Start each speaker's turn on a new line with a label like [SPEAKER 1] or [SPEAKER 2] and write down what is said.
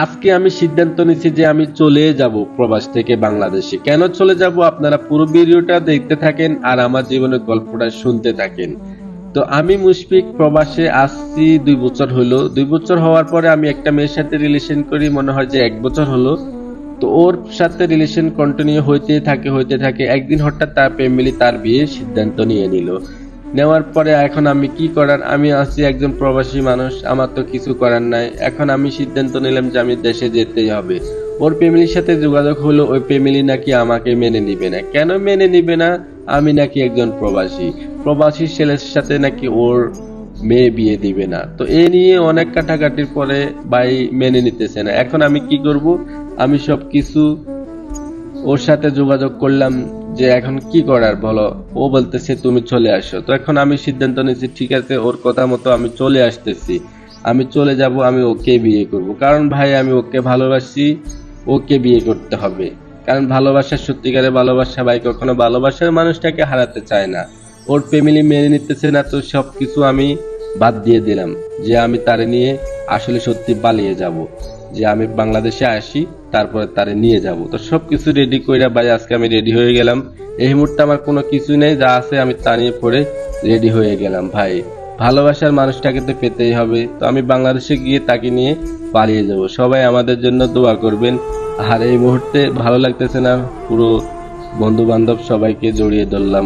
[SPEAKER 1] আজকে আমি সিদ্ধান্ত নিয়েছি যে আমি চলে যাব প্রবাস থেকে বাংলাদেশে। কেন চলে যাব আপনারা পুরো ভিডিওটা দেখতে থাকেন আর আমার জীবনের গল্পটা শুনতে থাকেন। তো আমি মুশফিক প্রবাসে আসছি 2 বছর হলো। 2 বছর হওয়ার পরে আমি একটা মেয়ের সাথে রিলেশন করি, মনে হয় যে 1 বছর হলো। তো ওর সাথে রিলেশন কন্টিনিউ হইতে থাকে একদিন হঠাৎ তার ফ্যামিলি তার বিয়ের সিদ্ধান্ত নিয়ে নিল। নেওয়ার পরে এখন আমি কি করার, আমি আছি একজন প্রবাসী মানুষ, আমার তো কিছু করার নাই। এখন আমি সিদ্ধান্ত নিলাম যে আমি দেশে যেতেই হবে। ওর ফ্যামিলির সাথে যোগাযোগ হলো, ওই ফ্যামিলি নাকি আমাকে মেনে নিবে না। কেন মেনে নিবে না? আমি নাকি একজন প্রবাসী, প্রবাসী ছেলের সাথে নাকি ওর মেয়ে বিয়ে দিবে না। তো এ নিয়ে অনেক কাটাকাটির পরে ভাই মেনে নিতেছে না। এখন আমি কি করব? আমি সবকিছু ওর সাথে যোগাযোগ করলাম যে এখন কি করার বলো। ও বলতেছে তুমি চলে আসো। তো এখন আমি সিদ্ধান্ত নিয়েছি, ঠিক আছে, ওর কথা মতো আমি চলে আসতেছি। আমি চলে যাব, আমি ওকে বিয়ে করব, কারণ ভাই আমি ওকে ভালোবাসি। ওকে বিয়ে করতে হবে, কারণ ভালোবাসা, সত্যিকারের ভালোবাসা ভাই কখনো ভালোবাসার মানুষটাকে হারাতে চায় না। ওর ফ্যামিলি মেনে নিতেছে না, তো সবকিছু আমি বাদ দিয়ে দিলাম যে আমি তারে নিয়ে আসলে সত্যি পালিয়ে যাব, যে আমি বাংলাদেশে আসি, তারপরে তারে নিয়ে যাব। তো সবকিছু রেডি কইরা ভাই আজকে আমি রেডি হয়ে গেলাম। এই মুহূর্তে আমার কোনো কিছু নেই, যা আছে আমি তা নিয়ে পড়ে রেডি হয়ে গেলাম ভাই। ভালোবাসার মানুষটাকে তো পেতেই হবে, তো আমি বাংলাদেশে গিয়ে তাকে নিয়ে পালিয়ে যাব। সবাই আমাদের জন্য দোয়া করবেন। আর এই মুহূর্তে ভালো লাগতেছে না, পুরো বন্ধু বান্ধব সবাইকে জড়িয়ে ধরলাম।